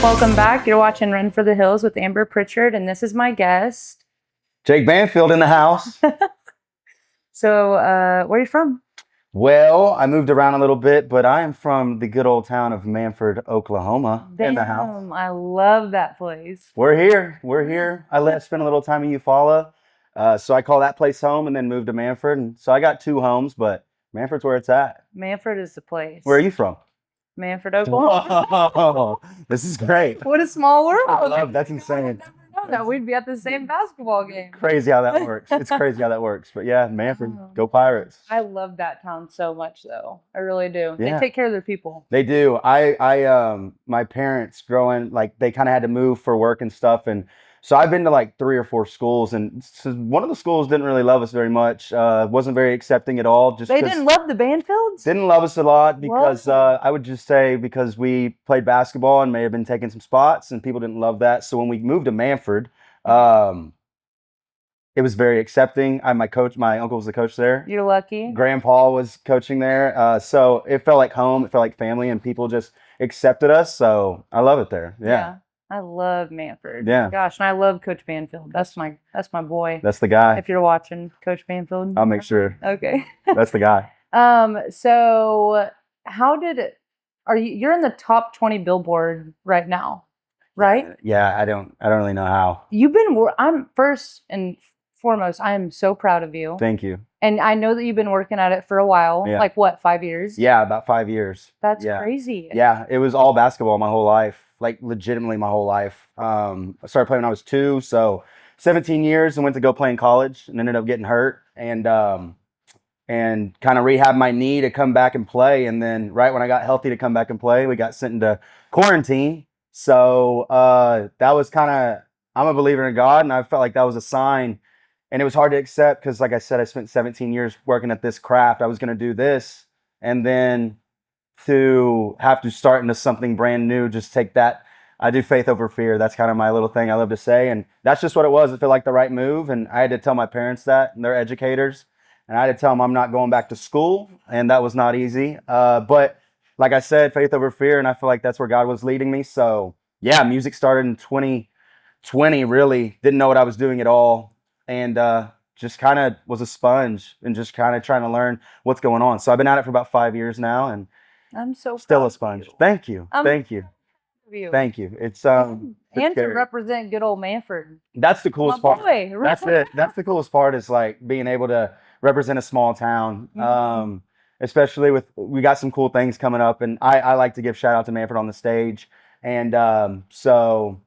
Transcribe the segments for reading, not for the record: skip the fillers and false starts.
Welcome back. You're watching Run for the Hills with Amber Pritchard, and this is my guest. Jake Banfield in the house. So, where are you from? Well, I moved around a little bit, but I am from the good old town of Mannford, Oklahoma, in the house. I love that place. We're here. We're here. Spent a little time in Eufaula, so I call that place home, and then moved to Mannford. And so I got two homes, but Mannford's where it's at. Mannford is the place. Where are you from? Mannford, Oklahoma. Oh, this is great. What a small world. I love that's insane. I know that we'd be at the same basketball game. Crazy how that works. It's crazy how that works. But yeah, Mannford, go Pirates. I love that town so much, though. I really do. Yeah. They take care of their people. They do. My parents growing, like, they kind of had to move for work and stuff. And so I've been to like 3 or 4 schools, and so one of the schools didn't really love us very much. Wasn't very accepting at all. They didn't love the Banfields? Didn't love us a lot because I would just say because we played basketball and may have been taking some spots, and people didn't love that. So when we moved to Mannford, it was very accepting. My uncle was the coach there. You're lucky. Grandpa was coaching there. So it felt like home. It felt like family, and people just accepted us. So I love it there. Yeah. I love Mannford. Yeah. Gosh, and I love Coach Banfield. That's my boy. That's the guy. If you're watching, Coach Banfield. I'll make sure. Okay. That's the guy. So you're in the top 20 Billboard right now, right? Yeah, I don't really know how. I'm first and foremost, I am so proud of you. Thank you. And I know that you've been working at it for a while. Yeah. Like what, 5 years? Yeah, about 5 years. That's crazy. Yeah, it was all basketball my whole life, like legitimately my whole life. I started playing when I was 2, so 17 years, and went to go play in college and ended up getting hurt and kind of rehab my knee to come back and play. And then right when I got healthy to come back and play, we got sent into quarantine. So that was I'm a believer in God, and I felt like that was a sign. And it was hard to accept because, like I said, I spent 17 years working at this craft. I was going to do this, and then to have to start into something brand new, just take that. I do faith over fear. That's kind of my little thing I love to say. And that's just what it was. It felt like the right move. And I had to tell my parents that, and they're educators. And I had to tell them I'm not going back to school. And that was not easy. But like I said, faith over fear. And I feel like that's where God was leading me. So yeah, music started in 2020, really. Didn't know what I was doing at all. And just kind of was a sponge and just kind of trying to learn what's going on. So I've been at it for about 5 years now, and I'm so still a sponge. Thank you. Thank you. Thank you. It's and to represent good old Mannford. That's the coolest part. Boy. That's it. That's the coolest part is like being able to represent a small town. Mm-hmm. Especially we got some cool things coming up, and I like to give shout out to Mannford on the stage. And so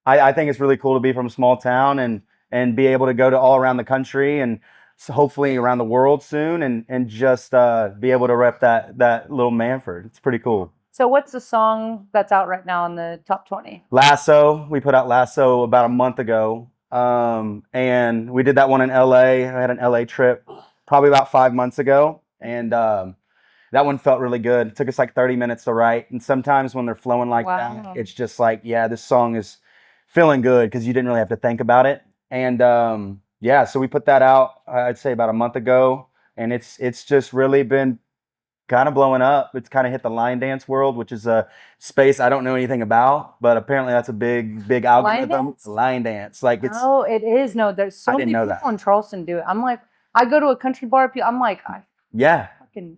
I think it's really cool to be from a small town and be able to go to all around the country and so hopefully around the world soon and just be able to rep that little Mannford. It's pretty cool. So what's the song that's out right now in the top 20? Lasso. We put out Lasso about a month ago. And we did that one in LA. I had an LA trip probably about 5 months ago. And that one felt really good. It took us like 30 minutes to write. And sometimes when they're flowing like that, it's just like, yeah, this song is feeling good because you didn't really have to think about it. And so we put that out, I'd say about a month ago, and it's just really been kind of blowing up. It's kind of hit the line dance world, which is a space I don't know anything about, but apparently that's a big algorithm. Line dance, like it's. Oh, it is. No, there's so many people in Charleston do it. I'm like, I go to a country bar, I'm like,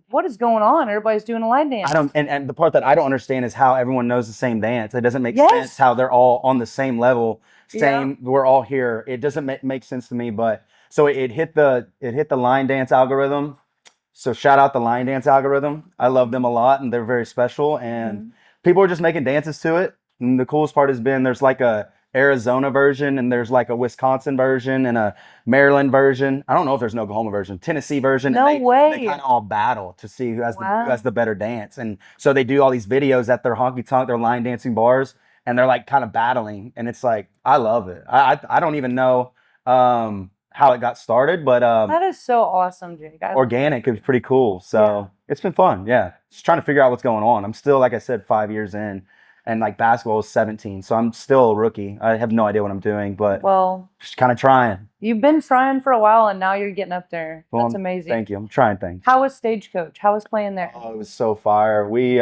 what is going on? Everybody's doing a line dance. And the part that I don't understand is how everyone knows the same dance. It doesn't make sense how they're all on the same level. We're all here. It doesn't make sense to me. But so it hit the line dance algorithm. So shout out the line dance algorithm. I love them a lot, and they're very special. And people are just making dances to it. And the coolest part has been there's like a Arizona version, and there's like a Wisconsin version and a Maryland version. I don't know if there's an Oklahoma version, Tennessee version. No way. They kind of all battle to see who has the better dance. And so they do all these videos at their honky tonk, their line dancing bars, and they're like kind of battling. And it's like, I love it. I don't even know how it got started, but that is so awesome, Jake. Organic. It was pretty cool. So it's been fun. Yeah. Just trying to figure out what's going on. I'm still, like I said, 5 years in. And like basketball was 17, so I'm still a rookie. I have no idea what I'm doing, but just kind of trying. You've been trying for a while, and now you're getting up there. That's amazing. Thank you. I'm trying things. How was Stagecoach? How was playing there? Oh, it was so fire. We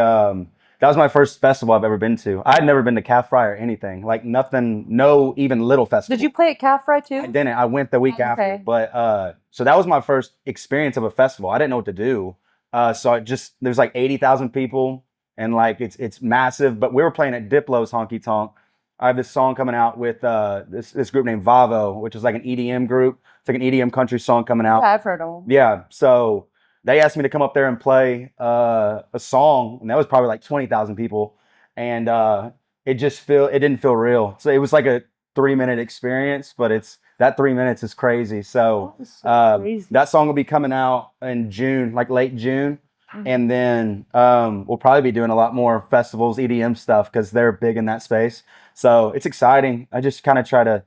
That was my first festival I've ever been to. I had never been to Calf Fry or anything. Like nothing, no even little festival. Did you play at Calf Fry too? I didn't. I went the week after. But so that was my first experience of a festival. I didn't know what to do. So it just there's like 80,000 people and like it's massive. But we were playing at Diplo's Honky Tonk. I have this song coming out with this group named Vavo, which is like an EDM group. It's like an EDM country song coming out. Yeah, I've heard of them. Yeah. So they asked me to come up there and play a song, and that was probably like 20,000 people, and it didn't feel real. So it was like a 3-minute experience, but that 3 minutes is crazy. So, crazy. That song will be coming out in June, like late June. And then we'll probably be doing a lot more festivals, EDM stuff, because they're big in that space. So it's exciting. I just kind of try to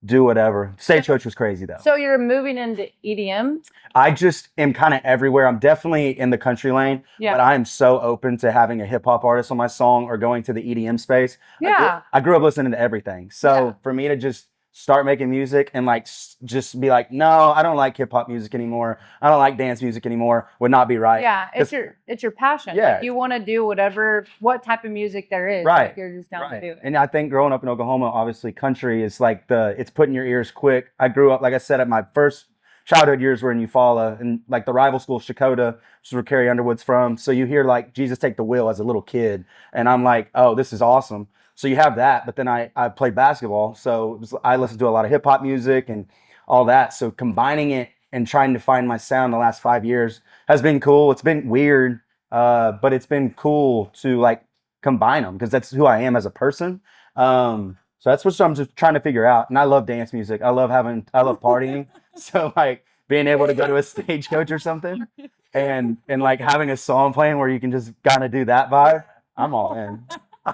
do whatever. Stagecoach was crazy though. So you're moving into EDM? I just am kind of everywhere. I'm definitely in the country lane, but I am so open to having a hip hop artist on my song or going to the EDM space. Yeah. I grew up listening to everything. So for me to just start making music and like just be like, no, I don't like hip hop music anymore. I don't like dance music anymore would not be right. Yeah, it's your passion. Yeah. Like you want to do what type of music there is. Right. Like you're just down to do it. And I think growing up in Oklahoma, obviously country is like it's put in your ears quick. I grew up, like I said, at my first childhood years were in Eufaula and like the rival school, Shakota, which is where Carrie Underwood's from. So you hear like Jesus Take the Wheel as a little kid. And I'm like, oh, this is awesome. So you have that, but then I played basketball. So I listened to a lot of hip hop music and all that. So combining it and trying to find my sound the last 5 years has been cool. It's been weird, but it's been cool to like combine them because that's who I am as a person. So that's what I'm just trying to figure out. And I love dance music. I love partying. So like being able to go to a Stagecoach or something and like having a song playing where you can just kind of do that vibe, I'm all in.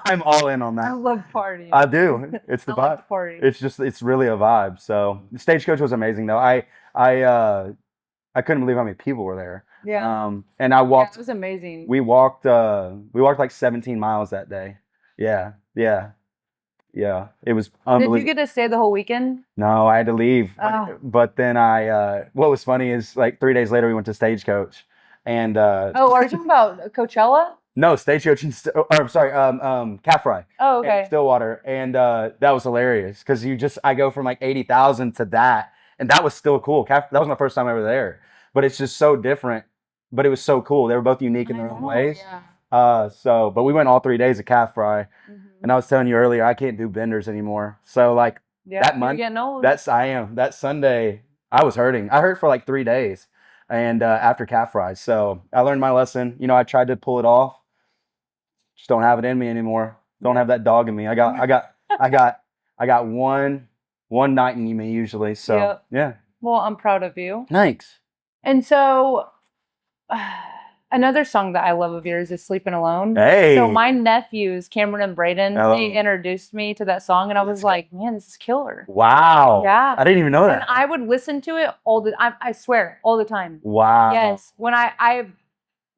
I'm all in on that. I love partying. I do. It's the vibe. Party. It's really a vibe. So the Stagecoach was amazing though. I couldn't believe how many people were there. Yeah. And I walked. Yeah, it was amazing. We walked like 17 miles that day. Yeah. It was unbelievable. Did you get to stay the whole weekend? No, I had to leave. But then what was funny is like 3 days later we went to Stagecoach, and are you talking about Coachella? No, Stagecoach Calf Fry. Oh, okay. In Stillwater, and that was hilarious because I go from like 80,000 to that, and that was still cool. That was my first time ever there, but it's just so different. But it was so cool. They were both unique in their own ways. Yeah. But we went all 3 days of Calf Fry, and I was telling you earlier I can't do benders anymore. So like that month, that Sunday I was hurting. I hurt for like 3 days, and after Calf Fry, so I learned my lesson. I tried to pull it off. Just don't have it in me anymore. Don't have that dog in me. I got one night in me usually. So yeah. Well, I'm proud of you. Thanks. And so another song that I love of yours is Sleeping Alone. Hey. So my nephews, Cameron and Braden, they introduced me to that song and I was like, man, this is killer. Wow. Yeah. I didn't even know that. And I would listen to it I swear, all the time. Wow. Yes. When I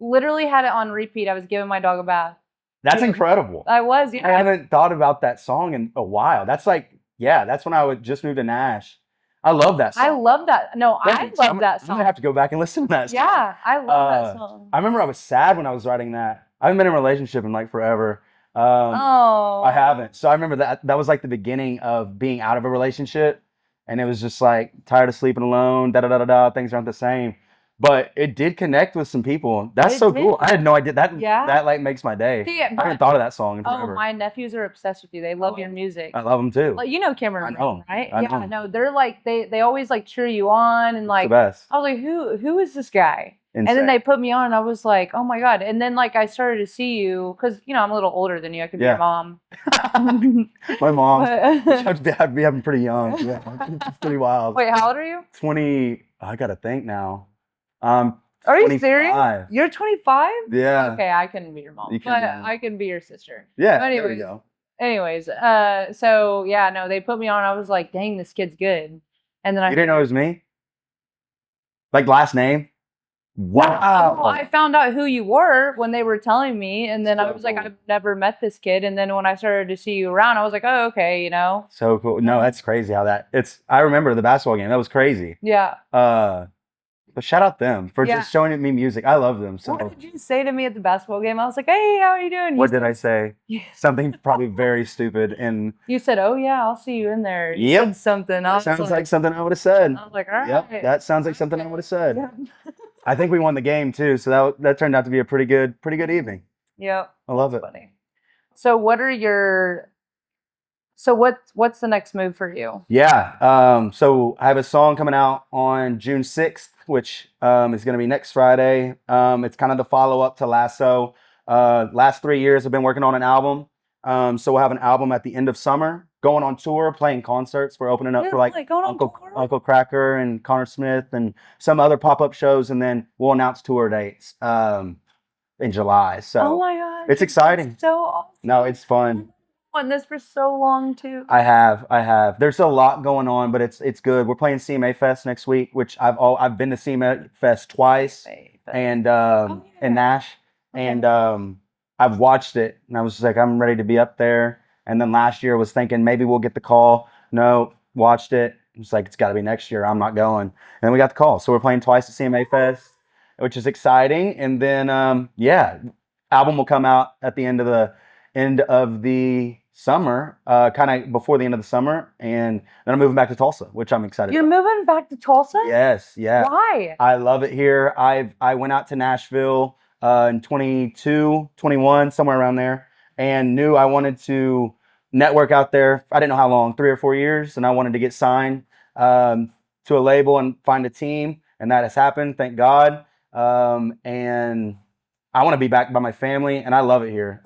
literally had it on repeat, I was giving my dog a bath. That's incredible. I was, yeah. I haven't thought about that song in a while. That's like, that's when I would just move to Nash. I love that song. I love that. No, I love that song. I'm going to have to go back and listen to that song. Yeah, I love that song. I remember I was sad when I was writing that. I haven't been in a relationship in like forever. Oh. I haven't. So I remember that was like the beginning of being out of a relationship. And it was just like, tired of sleeping alone, things aren't the same. But it did connect with some people. That's so cool. I had no idea. That like makes my day. I haven't thought of that song in forever. Oh, my nephews are obsessed with you. They love your music. I love them too. Like Cameron, I know, right? I know. No, they're like they always like cheer you on and like. It's the best. I was like, who is this guy? Insane. And then they put me on. And I was like, oh my god! And then like I started to see you because I'm a little older than you. I could be your mom. My mom. I'd be having pretty young. Yeah, it's pretty wild. Wait, how old are you? 20. I gotta think now. Are you 25. serious? You're 25? Yeah. Okay, I couldn't be your mom. But I can be your sister. Yeah. Anyways, there we go. Anyways, so yeah, no, they put me on. I was like, dang, this kid's good. And then You didn't know it was me? Like last name? Wow. Well, I found out who you were when they were telling me, and then I was like, I've never met this kid. And then when I started to see you around, I was like, oh, okay, So cool. No, that's crazy how I remember the basketball game. That was crazy. Yeah. But shout out them for just showing me music. I love them. So what did you say to me at the basketball game? I was like, hey, how are you doing? What did I say? Something probably very stupid. And you said, oh yeah, I'll see you in there. You said something. That sounds like something I would have said. I was like, all right. Yep, that sounds like something I would have said. I think we won the game too, so that turned out to be a pretty good evening. Yep. I love it. Funny. So what's the next move for you? Yeah. So I have a song coming out on June 6th, which is going to be next Friday. It's kind of the follow-up to Lasso. Last 3 years I've been working on an album. So we'll have an album at the end of summer, going on tour, playing concerts. We're opening up for like Uncle Cracker and Connor Smith and some other pop-up shows, and then we'll announce tour dates in July. So oh my God, it's exciting. So awesome. No, it's fun. Wanted this for so long too. I have. There's a lot going on, but it's good. We're playing CMA Fest next week, which I've been to CMA Fest twice, and in Nash, and I've watched it, and I was just like, I'm ready to be up there. And then last year I was thinking maybe we'll get the call. No, watched it. It's like it's got to be next year. I'm not going. And then we got the call, so we're playing twice at CMA Fest, which is exciting. And then album will come out at the end of the summer, kind of before the end of the summer, and then I'm moving back to Tulsa, which I'm excited You're about. moving back to Tulsa? Yes, yeah. Why? I love it here. I went out to Nashville in 22, 21, somewhere around there, and knew I wanted to network out there. I didn't know how long, 3 or 4 years, and I wanted to get signed to a label and find a team, and that has happened, thank God. And I want to be back by my family, and I love it here.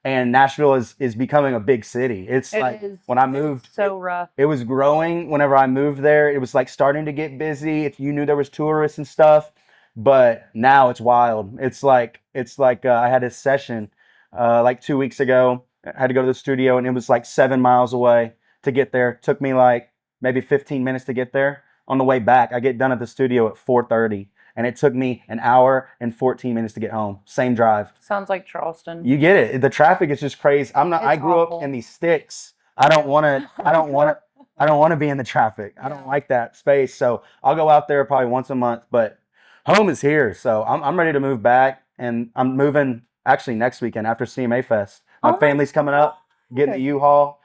And Nashville is becoming a big city. It is, when I moved, so rough. It was growing whenever I moved there. It was like starting to get busy. If you knew there was tourists and stuff, but now it's wild. It's like I had a session like 2 weeks ago. I had to go to the studio, and it was like 7 miles away to get there. It took me like maybe 15 minutes to get there. On the way back, I get done at the studio at 4:30. And it took me an hour and 14 minutes to get home. Same drive. Sounds like Charleston. You get it. The traffic is just crazy. I grew up in these sticks. I don't want to be in the traffic. I don't like that space. So I'll go out there probably once a month, but home is here. So I'm ready to move back, and I'm moving actually next weekend after CMA Fest. My family's coming up, getting the U-Haul.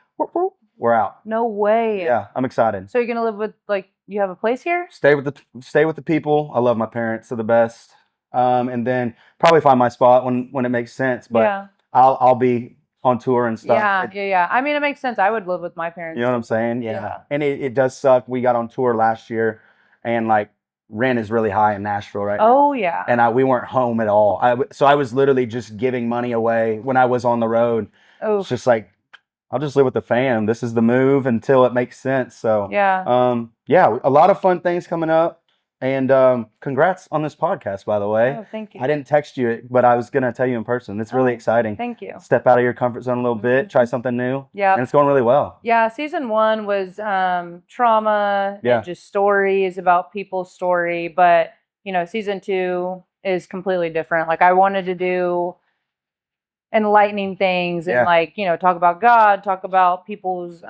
We're out. No way. Yeah, I'm excited. So you're gonna live with, like, you have a place here? Stay with the people. I love my parents. They're the best. And then probably find my spot when it makes sense. But I'll be on tour and stuff. Yeah. I mean, it makes sense. I would live with my parents. You know what I'm saying? Yeah. And it does suck. We got on tour last year, and like rent is really high in Nashville right now. Oh yeah. And we weren't home at all. So I was literally just giving money away when I was on the road. Oh. It's just like, I'll just live with the fam. This is the move until it makes sense. So a lot of fun things coming up. And congrats on this podcast, by the way. Oh, thank you. I didn't text you, but I was gonna tell you in person. It's really exciting. Thank you. Step out of your comfort zone a little bit, try something new. Yeah. And it's going really well. Yeah, season 1 was trauma and just stories about people's story. But, season 2 is completely different. Like, I wanted to do enlightening things and talk about God, talk about people's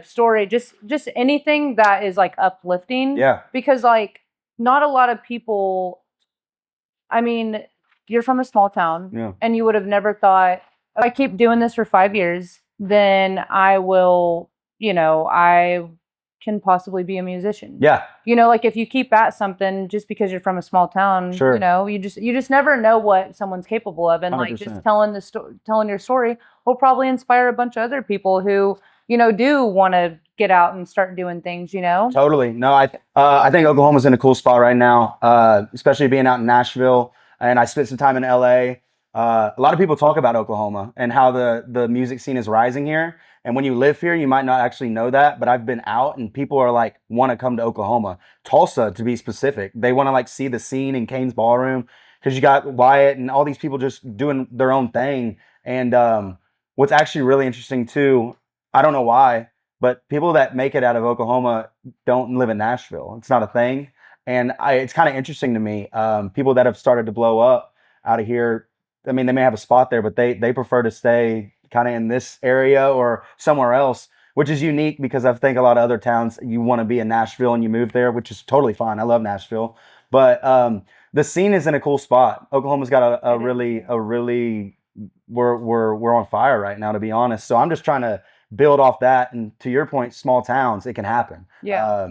story, just anything that is like uplifting. Yeah. Because like not a lot of people, I mean, you're from a small town and you would have never thought, if I keep doing this for 5 years, then I will, I can possibly be a musician. Yeah. Like if you keep at something just because you're from a small town, you just never know what someone's capable of. And 100%. Like just telling your story will probably inspire a bunch of other people who, do want to get out and start doing things, Totally. No, I think Oklahoma's in a cool spot right now, especially being out in Nashville. And I spent some time in LA. A lot of people talk about Oklahoma and how the music scene is rising here. And when you live here, you might not actually know that, but I've been out and people are like, want to come to Oklahoma. Tulsa, to be specific. They want to like see the scene in Kane's Ballroom because you got Wyatt and all these people just doing their own thing. And what's actually really interesting too, I don't know why, but people that make it out of Oklahoma don't live in Nashville. It's not a thing. And it's kind of interesting to me. People that have started to blow up out of here, I mean, they may have a spot there, but they prefer to stay kind of in this area or somewhere else, which is unique because I think a lot of other towns, you want to be in Nashville and you move there, which is totally fine. I love Nashville. But the scene is in a cool spot. Oklahoma's got a really we're on fire right now, to be honest. So I'm just trying to build off that. And to your point, small towns, it can happen. Yeah.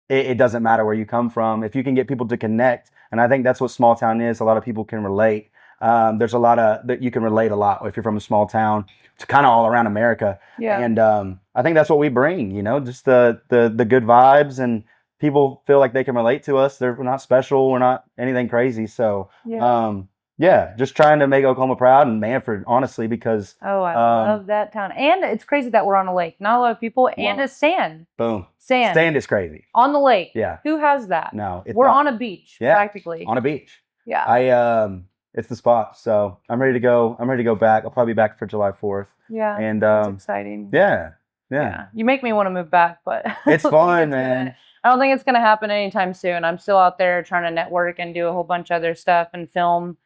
It doesn't matter where you come from. If you can get people to connect, and I think that's what small town is. A lot of people can relate. There's a lot of that you can relate a lot if you're from a small town. It's kind of all around America. Yeah. And I think that's what we bring, you know, just the good vibes, and people feel like they can relate to us. We're not special. We're not anything crazy. So yeah, just trying to make Oklahoma proud, and Mannford, honestly, because I love that town. And it's crazy that we're on a lake. Not a lot of people, and it's sand. Boom. Sand. Sand is crazy. On the lake. Yeah. Who has that? No. We're on a beach, practically. On a beach. Yeah. It's the spot. So I'm ready to go. I'm ready to go back. I'll probably be back for July 4th. Yeah. And that's exciting. Yeah. You make me want to move back, but it's fun, man. I don't think it's gonna happen anytime soon. I'm still out there trying to network and do a whole bunch of other stuff and film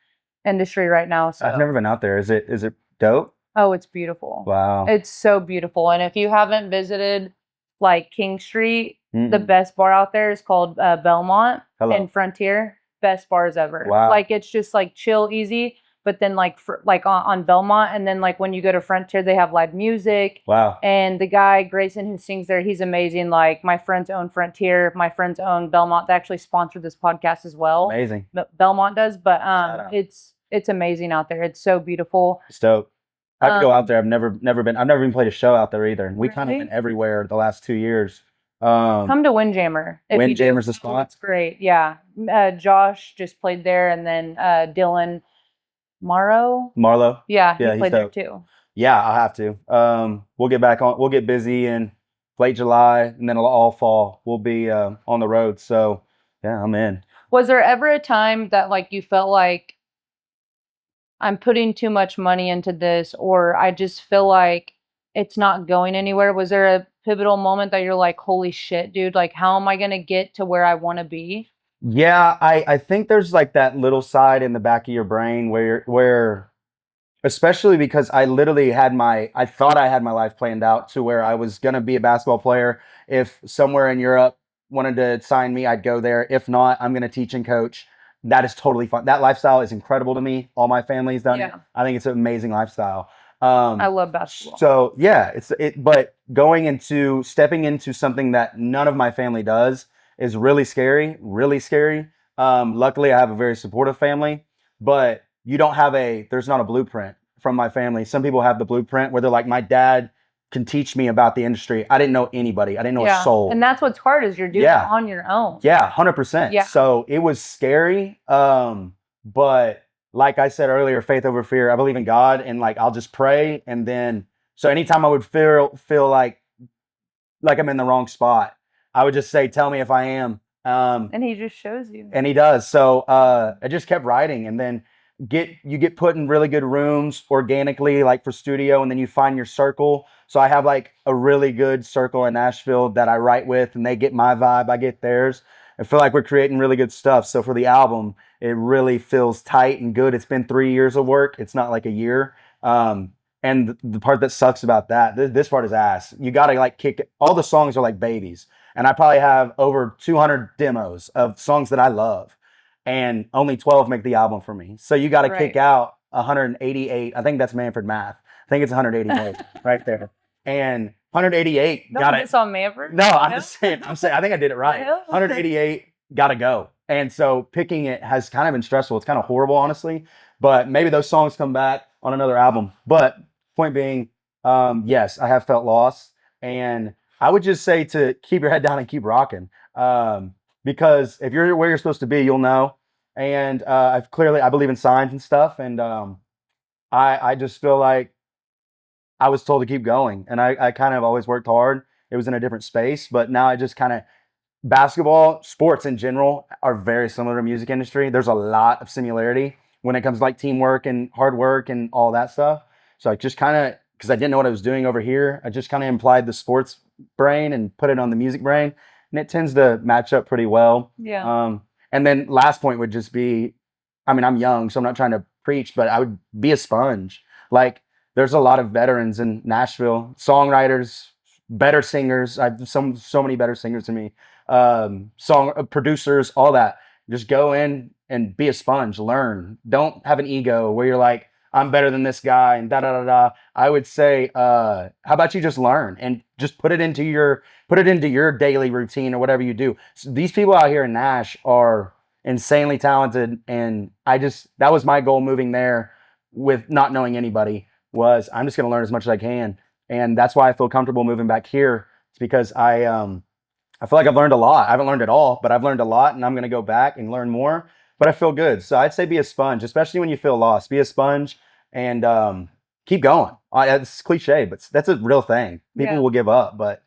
industry right now. So I've never been out there. Is it dope? Oh, it's beautiful. Wow. It's so beautiful. And if you haven't visited like King Street, the best bar out there is called Belmont in Frontier. Best bars ever. Wow. Like it's just like chill, easy. But then like on Belmont, and then like when you go to Frontier, they have live music. Wow. And the guy Grayson who sings there, he's amazing. Like my friends own Frontier, my friends own Belmont. They actually sponsored this podcast as well. Amazing. Belmont does, but it's amazing out there. It's so beautiful. It's dope. I have to go out there. I've never been. I've never even played a show out there either. And we kind of been everywhere the last 2 years. Come to Windjammer. Windjammer's the spot. It's great. Yeah. Josh just played there, and then Dylan Marlowe. Yeah, he played there too. Yeah, I'll have to. We'll get back on. We'll get busy in late July, and then all fall we'll be on the road. So yeah, I'm in. Was there ever a time that like you felt like I'm putting too much money into this, or I just feel like it's not going anywhere? Was there a pivotal moment that you're like, holy shit, dude, like how am I going to get to where I want to be? Yeah, I think there's like that little side in the back of your brain where especially because I literally I thought I had my life planned out to where I was going to be a basketball player. If somewhere in Europe wanted to sign me, I'd go there. If not, I'm going to teach and coach. That is totally fun. That lifestyle is incredible to me. All my family's done it. I think it's an amazing lifestyle. I love basketball. So yeah, but stepping into something that none of my family does is really scary, really scary. Luckily I have a very supportive family, but there's not a blueprint from my family. Some people have the blueprint where they're like, my dad can teach me about the industry. I didn't know anybody. I didn't know a soul. And that's what's hard is you're doing it on your own. Yeah, 100%. Yeah. So it was scary. But like I said earlier, faith over fear. I believe in God, and like I'll just pray, and then so anytime I would feel like I'm in the wrong spot, I would just say, "Tell me if I am." And he just shows you. And he does. So I just kept writing, and then you get put in really good rooms organically, like for studio, and then you find your circle. So I have like a really good circle in Nashville that I write with, and they get my vibe, I get theirs. I feel like we're creating really good stuff. So for the album, it really feels tight and good. It's been 3 years of work. It's not like a year. And the part that sucks about that, this part is ass. You got to like kick it. All the songs are like babies. And I probably have over 200 demos of songs that I love. And only 12 make the album for me. So you got to kick out 188. I think that's Mannford math. I think it's 188 right there. And 188 got it. It's on Mannford? No, I'm just saying. I think I did it right. 188 got to go. And so picking it has kind of been stressful. It's kind of horrible, honestly. But maybe those songs come back on another album. But point being, yes, I have felt lost. And I would just say to keep your head down and keep rocking. Because if you're where you're supposed to be, you'll know. And I believe in signs and stuff. And I just feel like I was told to keep going. And I kind of always worked hard. It was in a different space. But now I just kind of, basketball, sports in general are very similar to music industry. There's a lot of similarity when it comes to like teamwork and hard work and all that stuff. So I just kind of, because I didn't know what I was doing over here, I just kind of implied the sports brain and put it on the music brain. And it tends to match up pretty well. Yeah. And then last point would just be, I mean, I'm young, so I'm not trying to preach, but I would be a sponge. Like, there's a lot of veterans in Nashville, songwriters, better singers. I've so many better singers than me. Producers, all that. Just go in and be a sponge, learn. Don't have an ego where you're like, I'm better than this guy and da da da da. I would say, how about you just learn and just put it into your daily routine or whatever you do. So these people out here in Nash are insanely talented, and that was my goal moving there with not knowing anybody, was I'm just going to learn as much as I can. And that's why I feel comfortable moving back here. It's because I feel like I've learned a lot. I haven't learned it all, but I've learned a lot, and I'm going to go back and learn more. But I feel good. So I'd say be a sponge, especially when you feel lost. Be a sponge and keep going. It's cliche, but that's a real thing. People will give up, but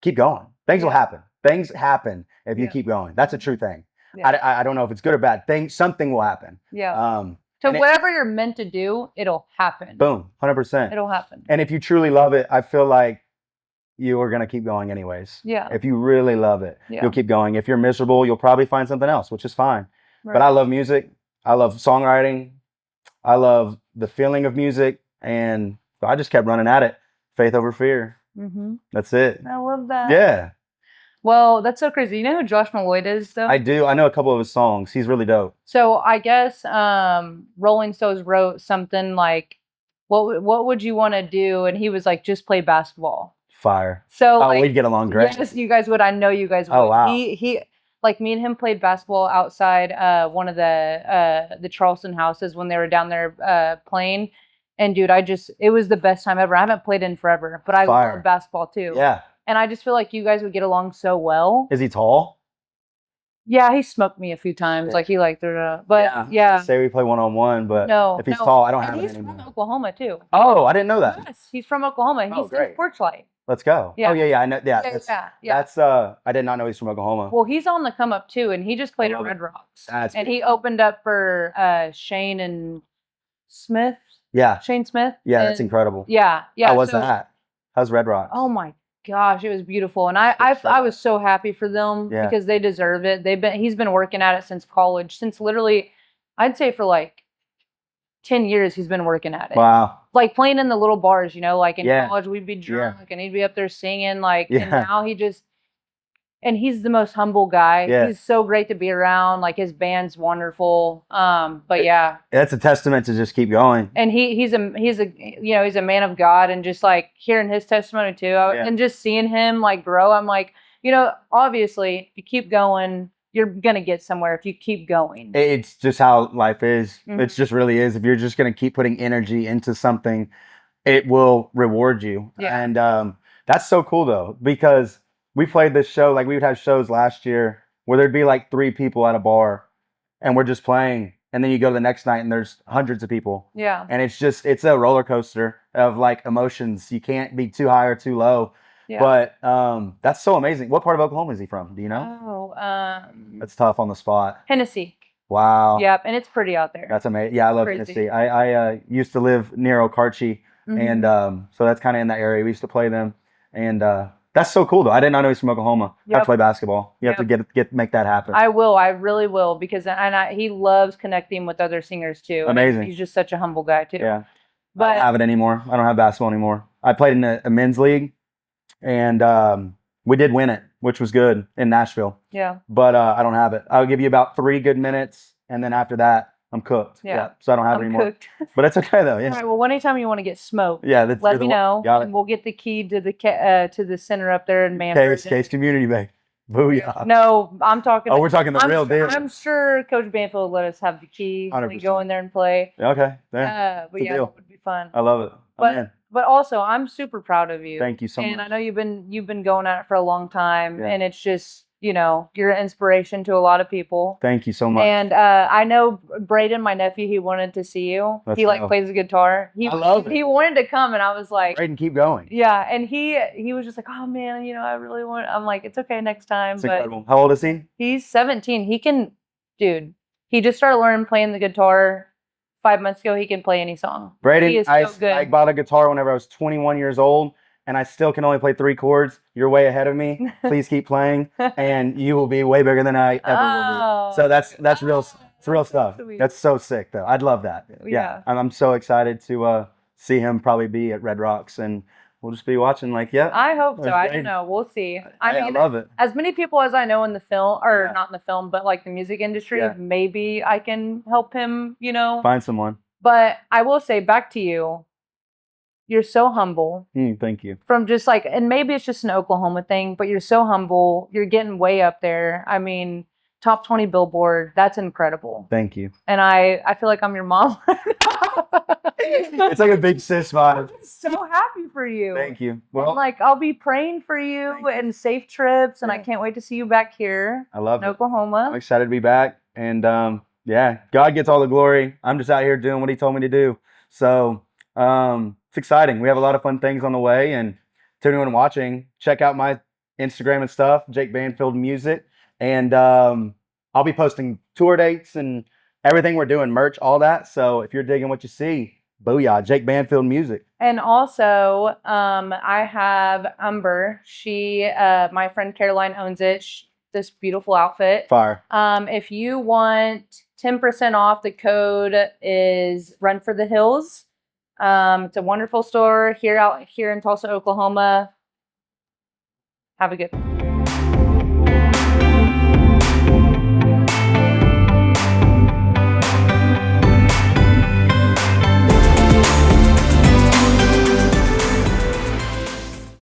keep going. Things will happen. Things happen if you keep going. That's a true thing. I don't know if it's good or bad. Something will happen. So whatever you're meant to do, it'll happen. Boom, 100%. It'll happen. And if you truly love it, I feel like you are going to keep going anyways. If you really love it, you'll keep going. If you're miserable, you'll probably find something else, which is fine. Right. But I love music. I love songwriting. I love the feeling of music. And I just kept running at it. Faith over fear. Mm-hmm. That's it. I love that. Yeah. Well, that's so crazy. You know who Josh Malloy is, though? I do. I know a couple of his songs. He's really dope. So I guess Rolling Stones wrote something like, what would you want to do? And he was like, just play basketball. Fire. So we'd get along great. Yes, you guys would. I know you guys would. Oh, wow. He like me and him played basketball outside one of the Charleston houses when they were down there playing. And dude, it was the best time ever. I haven't played in forever, but I love basketball too. Yeah. And I just feel like you guys would get along so well. Is he tall? Yeah, he smoked me a few times. Like he liked it, but yeah. Say we play 1-on-1, but if he's tall, I don't have it anymore. He's from Oklahoma too. Oh, I didn't know that. Yes, he's from Oklahoma. He's in Porchlight. Let's go. Yeah. Oh yeah, I know. Yeah, that's I did not know he's from Oklahoma. Well, he's on the come up too, and he just played at Red Rocks. And he opened up for Shane and Smith. Yeah. Shane Smith. Yeah, that's incredible. Yeah. How was that? How's Red Rocks? Oh my gosh, it was beautiful, and I was so happy for them because they deserve it. He's been working at it since college, since literally, I'd say for like 10 years he's been working at it. Wow. Like playing in the little bars, like in college we'd be drunk and he'd be up there singing, and now and he's the most humble guy. Yeah. He's so great to be around. Like his band's wonderful. But yeah. That's a testament to just keep going. And he's a man of God, and just like hearing his testimony too, and just seeing him like grow, I'm like, obviously if you keep going, you're gonna get somewhere if you keep going. It's just how life is. Mm-hmm. It just really is. If you're just gonna keep putting energy into something, it will reward you. Yeah. And that's so cool though, because we played this show, like we would have shows last year where there'd be like 3 people at a bar and we're just playing. And then you go to the next night and there's hundreds of people. Yeah. And it's a roller coaster of like emotions. You can't be too high or too low. Yeah. But that's so amazing. What part of Oklahoma is he from? Do you know? That's tough on the spot. Hennessy. Wow. Yep. And it's pretty out there. That's amazing. Yeah, I love Hennessy. I used to live near Okarche. Mm-hmm. And so that's kind of in that area. We used to play them. And that's so cool, though. I did not know he's from Oklahoma. You have to play basketball. You have to make that happen. I will. I really will, because he loves connecting with other singers too. Amazing. He's just such a humble guy too. Yeah. But I don't have it anymore. I don't have basketball anymore. I played in a men's league, and we did win it, which was good in Nashville. Yeah. But I don't have it. I'll give you about 3 good minutes, and then after that, I'm cooked. Yeah. So I don't have it anymore. Cooked. But it's okay though. Yeah. All right. Well, anytime you want to get smoked, let me know. And we'll get the key to the center up there in Mannford. Case Community Bank. Booyah. No, I'm talking. Oh, we're talking the real deal. I'm sure Coach Banfield will let us have the key. 100%. We go in there and play. Okay. Yeah. But it would be fun. I love it. But also, I'm super proud of you. Thank you so much. And I know you've been going at it for a long time, and it's just, you're an inspiration to a lot of people. Thank you so much. And I know Braden, my nephew, he wanted to see you. He plays the guitar. I love it. He wanted to come, and I was like, Braden, keep going. Yeah, and he was just like, oh man, I really want. I'm like, it's okay next time. It's incredible. How old is he? He's 17. He just started learning playing the guitar 5 months ago. He can play any song. Braden, he is so good. I bought a guitar whenever I was 21 years old. And I still can only play 3 chords. You're way ahead of me. Please keep playing, and you will be way bigger than I ever will be. So that's real. It's real stuff. Sweet. That's so sick, though. I'd love that. Yeah. I'm so excited to see him probably be at Red Rocks, and we'll just be watching. Like, yeah, I hope so. that's I great. don't know. We'll see. I love it. As many people as I know in the film, or Yeah. not in the film, but like the music industry, Yeah. maybe I can help him, you know. Find someone. But I will say back to you, you're so humble. Thank you. From just like, and maybe it's just an Oklahoma thing, but you're so humble. You're getting way up there. I mean, top 20 Billboard. That's incredible. Thank you. And I feel like I'm your mom. It's like a big sis vibe. I'm so happy for you. Thank you. Well, and like I'll be praying for you and safe trips, and I Yeah. can't wait to see you back here I love in it. Oklahoma. I'm excited to be back, and yeah, God gets all the glory. I'm just out here doing what He told me to do. So it's exciting. We have a lot of fun things on the way, and to anyone watching, check out my Instagram and stuff, Jake Banfield Music, and I'll be posting tour dates and everything we're doing, merch, all that. So if you're digging what you see, booyah, Jake Banfield Music. And also, I have Umber. She, my friend Caroline owns it. This beautiful outfit. Fire. If you want 10% off, the code is Run for the Hills. It's a wonderful store here in Tulsa, Oklahoma. Have a good one.